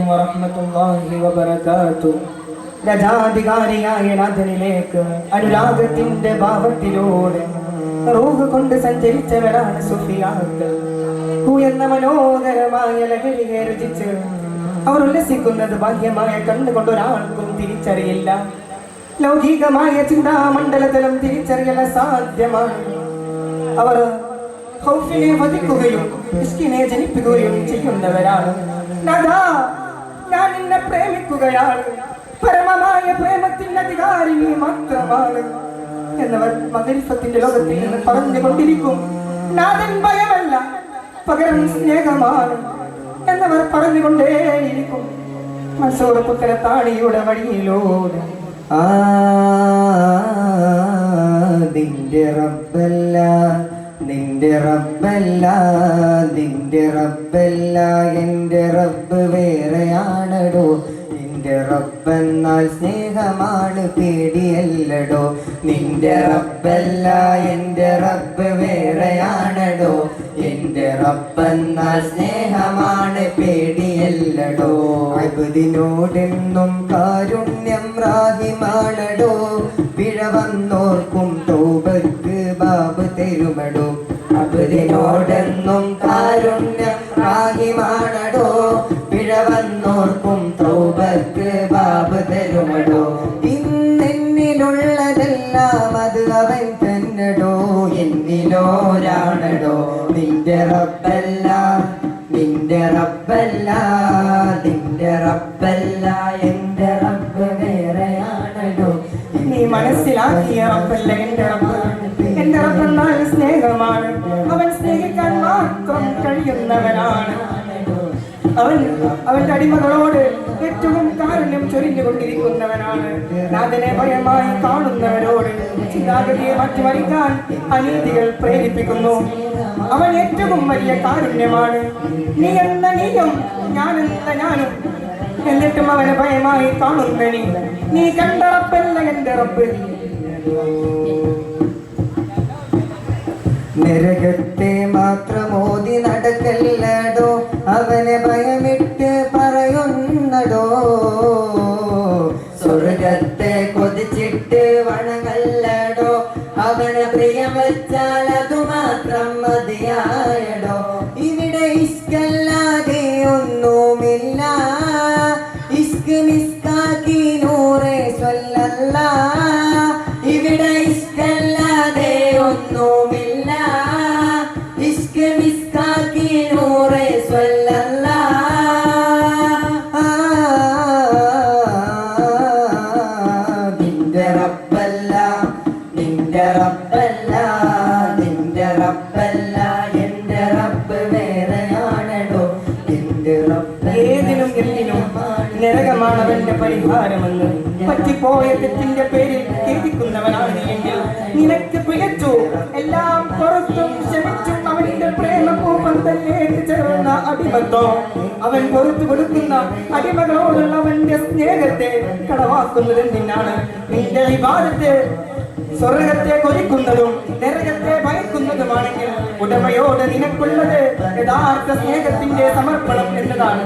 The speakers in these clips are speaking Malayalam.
വറഹ്മത്തുള്ളാഹി വബറകാതുഹു. രജാധികാരിയായ നാഥനിലേക്ക് അനുരാഗത്തിന്റെ ഭാവത്തിലൂടെ റൂഹ് കൊണ്ട് സഞ്ചരിച്ചവരാണ് സുഫിയാക്കൾ. എന്ന മനോഹരമായ ലഹരിയെ രുചിച്ച് അവർ ഉല്ലസിക്കുന്നത് ബാഹ്യമായ കണ്ണുകൊണ്ട് ഒരാൾക്കും തിരിച്ചറിയില്ല. ലൗകികമായ ചിന്താമണ്ഡലത്തിലും തിരിച്ചറിയൽ അസാധ്യമാണ്. അവർ ഖൗഫിനെ വധിക്കുകയും ഇഷ്കിനെ ജനിപ്പിക്കുകയും ചെയ്യുന്നവരാണ്. ഞാൻ നിന്നെ പ്രേമിക്കുകയാണ്, പരമമായ പ്രേമത്തിന്റെ അധികാരി നീ മാത്രമാണ് എന്നവർ മഗ്രിഫത്തിന്റെ ലോകത്തിൽ നിന്ന് പറഞ്ഞുകൊണ്ടിരിക്കും. നാഥൻ ഭയമല്ല, പകരം സ്നേഹമാണ് എന്നവർ പറഞ്ഞുകൊണ്ടേയിരിക്കും. മൻസൂർ പുത്തനത്താണിയുടെ വഴിയിലൂടെ നിന്റെ റബ്ബല്ല, നിന്റെ റബ്ബല്ല, നിന്റെ റബ്ബല്ല, എന്റെ റബ്ബ് വേറെയാണടോ. നിന്റെ റബ്ബെന്നാൽ സ്നേഹമാണ്, പേടിയല്ലടോ. നിന്റെ റബ്ബല്ല, എന്റെ റബ്ബ് വേറെയാണടോ. എന്റെ റബ്ബെന്നാൽ സ്നേഹമാണ്, പേടിയല്ലടോ. അബ്ദിനോടെന്നും കാരുണ്യം റാഹിമാണടോ. പിഴ വന്നോർക്കും തൗബക്ക് ബാബ് തരുമടോ. അബ്ദിനോടെന്നും കാരുണ്യം റാഹിമാണടോ. പിഴ വന്നോർക്കും തൗബക്ക് ബാബ് തരുമടോ. ഇന്നെന്നിലുള്ളതെല്ലാം അത് അവൻ തന്നടോ. എന്നിലോരാണടോ. നിന്റെ റബ്ബല്ല, നിന്റെ റബ്ബല്ല, നിന്റെ റബ്ബല്ല, എന്റെ റബ്ബ് വേറെയാണടോ. നീ മനസ്സിലാക്കിയ റബ്ബല്ല എന്റെ റബ്ബ്. എന്റെ റബ്ബെന്നാൽ സ്നേഹമാണ്, അവൻ സ്നേഹിക്കാൻ മാത്രം കഴിയുന്നവനാണ്. അവന്റെ അടിമകളോട് ഏറ്റവും കാരുണ്യം ചൊരിഞ്ഞുകൊണ്ടിരിക്കുന്നവനാണ്. നാഥനെ ഭയമായി കാണുന്നവരോട് ചിന്താഗതിയെ മാറ്റിമറിക്കാൻ അനീതികൾ പ്രേരിപ്പിക്കുന്നു. അവൻ ഏറ്റവും വലിയ കാരുണ്യമാണ്. നീ എന്ന നീയും ഞാൻ എന്ന ഞാനും, എന്നിട്ടും അവനെ ഭയമായി കാണുന്ന നീ കണ്ട റബ്ബല്ല എന്റെ റബ്ബ്. നരകത്തെ മാത്രമോതി നടക്കല്ലടോ. അവനെ ഭയമിട്ട് പറയുന്നടോ. സ്വർഗത്തെ കൊതിച്ചിട്ട് വണങ്ങല്ലടോ. അവനെ പ്രിയം വെച്ചാൽ അതു മാത്രം മതിയായടോ. ഇവിടെ ഇഷ്കല്ലാതെ ഒന്നുമില്ല. ഇഷ്ക് മിസ്കാക്കി നൂറെ സ്വല്ലല്ലാ. ഇവിടെ ഇഷ്കല്ലാതെ ഒന്നുമില്ല. ഇഷ്ക് മിസ്കാക്കി നൂറെ സ്വല്ലല്ലാ. നിന്റെ റബ്ബല്ല, നിന്റെ റബ്ബല്ല, നിന്റെ റബ്ബല്ല, എന്റെ റബ്ബ് വേറെയാണടോ. എന്റെ റബ്ബ് ഏതിനും എന്തിനും നരകമാണ് അവന്റെ പരിഹാരമെന്ന് പറ്റിപ്പോയ തെറ്റിന്റെ പേരിൽ ഖേദിക്കുന്നവനാണ് നീയെങ്കിൽ നിനക്ക് പിഴച്ചു. എല്ലാം പുറത്തും ക്ഷമിച്ചും അവന്റെ പ്രേമപൂർവം തന്നിലേക്ക് ചേർന്ന അടിമത്തോ അവൻ പുറത്തു കൊടുക്കുന്ന അടിമകളോടുള്ള അവന്റെ സ്നേഹത്തെ കടവാക്കുന്നത് എന്തിനാണ്? നിന്റെ ഇബാദത്ത് സ്വർഗത്തെ കൊതിക്കുന്നതും നരകത്തെ ഭയക്കുന്നതുമാണെങ്കിൽ ഉടമയോട് നിനക്കുള്ളത് യഥാർത്ഥ സ്നേഹത്തിന്റെ സമർപ്പണം എന്നതാണ്.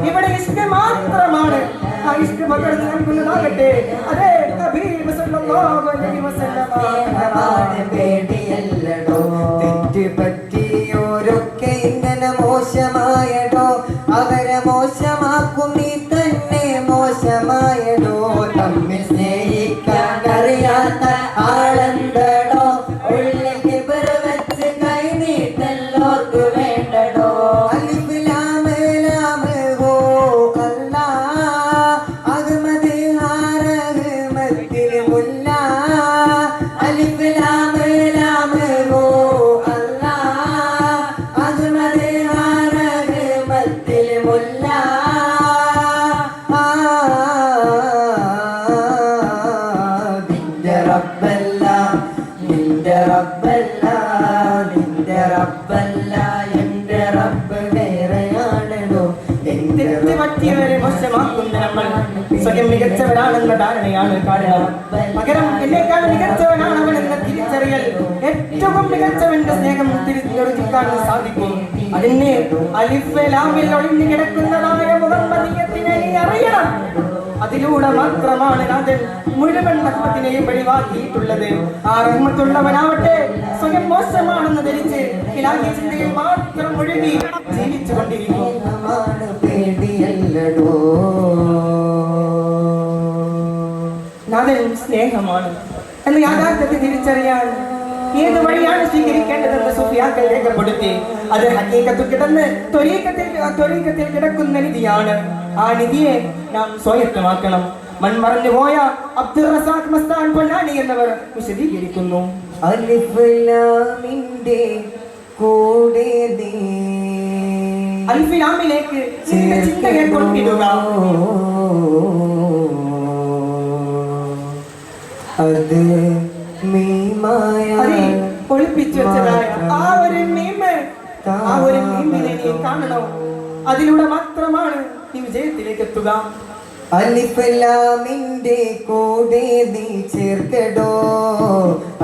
ഇവിടെ ഇഷ്ക മാത്രമാണ്. ആ ഇഷ്ക പകർന്നു നൽകുന്നതാകട്ടെ അതേ ഹബീബ് സല്ലല്ലാഹു അലൈഹി വസല്ലം. പേടിയല്ലടോ. തെറ്റ് പറ്റിയോരൊക്കെ ഇങ്ങനെ മോശമായടോ. അവരെ മോശമാക്കും നീ തന്നെ മോശമായടോ. തമ്മിൽ സ്നേഹിക്കാൻ അറിയാത്ത ആളെന്തടോ. ഉള്ളിൽ കിബർ വെച്ച് കൈ നീട്ടല്ലോർക്ക് വേണ്ടടോ. അലിഫ് ലാം ലാം ഹോ അല്ലാ. അഹ്മദ് ഹാറഹ്മത്തിൽ മുല്ല. അലിഫ് ലാം ലാം ഹോ അല്ലാ. അഹ്മദ് ഹാറഹ്മത്തിൽ മുല്ല. നിന്റെ റബ്ബല്ല, നിന്റെ റബ്ബല്ല, നിന്റെ റബ്ബല്ല, എന്റെ റബ്ബ് വേറെയാണല്ലോ. തെറ്റ് പറ്റിയവരെ മോശമാക്കുന്ന നമ്മൾ സ്വയം മികച്ചവരാണെന്ന ധാരണയാണ് കാരണം. പകരം എന്നേക്കാൾ മികച്ചവനാണ് അവൻ എന്ന തിരിച്ചറിയൽ ഏറ്റവും മികച്ചവന്റെ സ്നേഹം തിരിച്ചറിയാൻ സാധിക്കും. അതിന് അലിഫ് ലാമിൽ ഒളിഞ്ഞു കിടക്കുന്നതായ മുഹമ്മദിയത്തിനെ നീ അറിയണം. അതിലൂടെ മാത്രമാണ് നാഥൻ മുഴുവൻ റഹ്മത്തിനെയും വെളിവാക്കിയിട്ടുള്ളത്. ആ റഹ്മത്തുള്ളവനാവട്ടെ സ്വയം മോശമാണെന്ന് ധരിച്ച് ഇലാഹി ചിന്തയിൽ മാത്രം മുഴുകി ജീവിച്ചു കൊണ്ടിരിക്കും. നാഥൻ സ്നേഹമാണ് എന്ന് യാഥാർത്ഥ്യത്തെ തിരിച്ചറിയാൻ ഏത് വഴിയാണ് സ്വീകരിക്കേണ്ടതെന്ന് സുഫിയാക്കൾ രേഖപ്പെടുത്തി. അത് ഹഖീഖത്തിൽ കിടന്ന് ത്വരീഖത്തിൽ കിടക്കുന്ന നിധിയാണ്. ആ നിധിയെ നാം സ്വായത്തമാക്കണം. മൺമറഞ്ഞു പോയ അബ്ദുൾ റസാഖ് മസ്താൻ പൊന്നാനി എന്നിവർ വിശദീകരിക്കുന്നു. അലിഫ് ലാമിന്റെ കൂടെ അലിഫ് ലാമിലേക്ക് ചിന്തയെ കൊണ്ടിടുക. അത് മീമായ ഒളിപ്പിച്ചു വെച്ചതായ ആ ഒരു മീമിനെ നീ കാണണം. അതിലൂടെ മാത്രമാണ് നീ വിജയത്തിലേക്ക് എത്തുക. അലിഫ് ലാമിന്റെ കൂടെ നീ ചേർക്കടോ,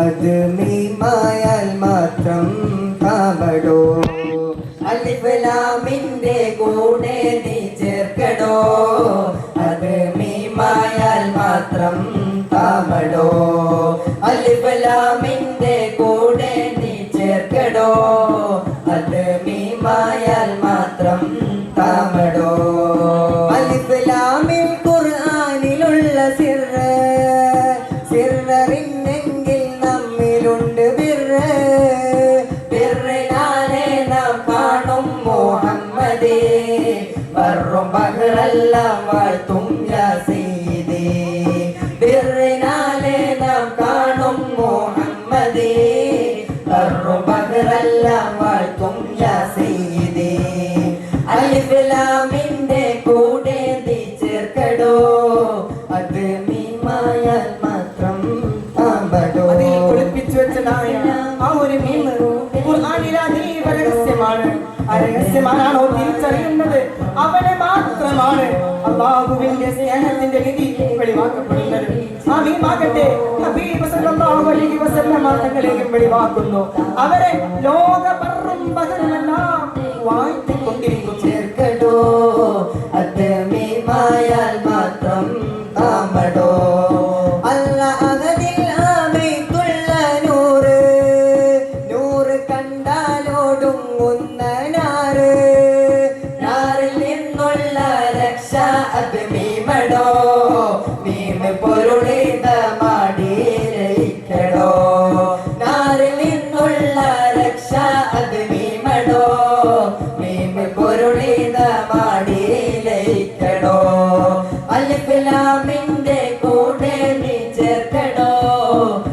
അത് മീമായാൽ മാത്രം താവടോ. അലിഫ് ലാമിന്റെ കൂടെ നീ ചേർക്കടോ, അത് മീമായാൽ മാത്രം താവടോ. അലിഫ് ലാമിന്റെ കൂടെ നീ ചേർക്കടോ, അത് മീമായാൽ മാത്രം താവടോ. അലിഫ് ലാമിൽ ഖുർആനിലുള്ള സിർറിന്നെങ്കിൽ നമ്മിലുണ്ട് ബിർറിനാലെ നാം കാണും മുഹമ്മദേ. ബർറും ബഹ്റെല്ലാം വാഴ്ത്തും യാ സയ്യിദേ. ബിർറിനാലെ നാം കാണും മുഹമ്മദേ. ബർറും ബഹ്റെല്ലാം വാഴ്ത്തും യാ സയ്യിദേ. അലിഫ് ലാമിന്റെ കൂടെ നീ ചേർക്കടോ, അത് മീമായാൽ മാത്രം താമ്പടോ. അതിൽ ഒളിപ്പിച്ചു വെച്ചതായ ആ ഒരു മീമ് ഖുർആനിലെ അതീവ രഹസ്യമാണ്. ആ രഹസ്യമാണോ തിരിച്ചറിയുന്നത് അവനെ മാത്രമാണ് അല്ലാഹുവിന്റെ സ്നേഹത്തിന്റെ നിധി വെളിവാക്കപ്പെടുന്നത്. ആ മീമാകട്ടെ ഹബീബ് സല്ലല്ലാഹു അലൈഹി വസല്ലം തങ്ങളെയും വെളിവാക്കുന്നു. അവരെ ലോക ബർറും ബഹറുമെല്ലാം വാഴ്ത്തിക്കൊണ്ടിരിക്കുന്നു. ചേർക്കടോ, അത് മീമായാൽ മാത്രം താമ്പടോ. അല്ല അകതിൽ ആമയ്ക്കുള്ള നൂറ് കണ്ടാലോടുങ്ങുന്ന നാറിൽ നിന്നുള്ള രക്ഷ അത് മീമടോ. മീമ് പൊരുളിത മാടിയിലയിക്കടോ. നാറിൽ നിന്നുള്ള രക്ഷ അത് മീമടോ. മീമ് പൊരുളിത മാടിയിലയിക്കടോ. അലിഫ് ലാമിന്റെ കൂടെ നീ ചേർക്കടോ.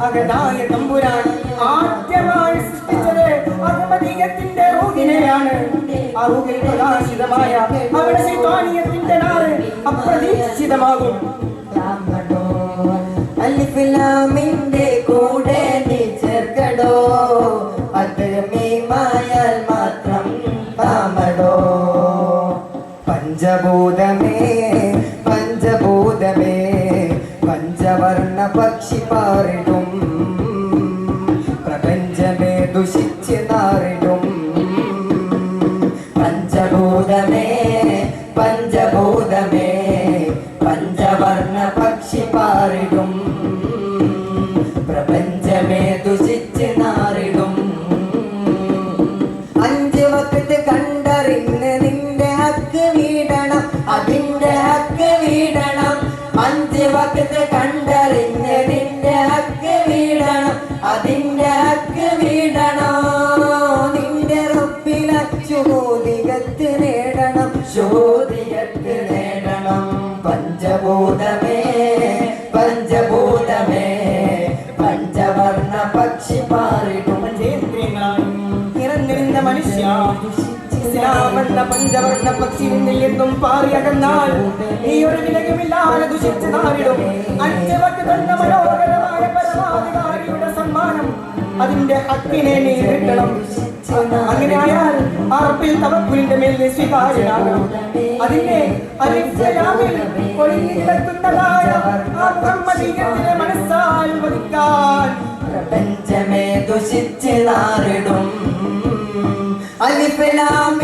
അകതായ തമ്പുരാൻ ആദ്യമായി സൃഷ്ടിച്ചത് അഹമ്മദീയത്തിന്റെ റൂഹിനെയാണ്. ആ റൂഹിൽ പ്രകാശിതമായ അവിടെ ശൈത്വാനിയത്തിന്റെ നാറ് അപ്രതീക്ഷിതമാകും. അലിഫ് ലാമിന്റെ കൂടെ നീ ചേർക്കടോ, അത് മീമായാൽ മാത്രം താമടോ. പഞ്ചഭൂതമേ പഞ്ചഭൂതമേ പഞ്ചവർണ്ണ പക്ഷി പാറിടും പ്രപഞ്ചമേ ദുഷിച്ച് നാറിടും. പഞ്ചഭൂതമേ പഞ്ചഭൂതമേ പഞ്ചവർണ്ണ പക്ഷി പാറിടും പ്രപഞ്ചമേ ദുഷിച്ച് നാറിടും. അഞ്ച് വക്കത്ത് കണ്ടറിഞ്ഞ് നിന്റെ ഹക്ക് വീടണം, അതിന്റെ ഹക്ക് വീടണം. അഞ്ച് വക്കത്ത് കണ്ടറിഞ്ഞ് നിന്റെ ഹക്ക് വീടണം, അതിന്റെ ഹക്ക് വീടണം. നിന്റെ റബ്ബില ശുഭോദികത്ത് നേടണം, ശുഭോദികത്ത് നേടണം. പഞ്ചഭൂതമേ പഞ്ചഭൂതമേ പഞ്ചവർണ്ണ പക്ഷി പാറിടും. നിറഞ്ഞിരുന്ന മനുഷ്യ ഇസ്ലാമെന്ന പഞ്ചവർണ്ണ പക്ഷി നിന്നിൽ നിന്നും പാറിയകന്നാൽ നീ ഒരു വിലകുമില്ലാതെ ദുഷിച്ച് നാറിടും. അഞ്ച് വക്തന്ന മനോഹരമായ പരമാധികാരിയുടെ സമ്മാനം അതിന്റെ ഹക്കിനെ നീ കിട്ടണം. അങ്ങനെയായാൽ ആ റബ്ബിൽ തവക്കുലിന്റെ മേൽ സ്വീകാര്യനാകണം. അതിന്റെ അലിഫ് ലാമിൽ ഒളിഞ്ഞു കിടക്കുന്നതായ ആ മുഹമ്മദീയത്തിനെ മനസ്സാൽ വധിക്കാൻ പ്രപഞ്ചമേ ദുഷിച്ച് നാറിടും. അലിഫ് ലാം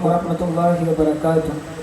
വറഹ്മത്തുള്ളാഹി വബറകാതുഹു.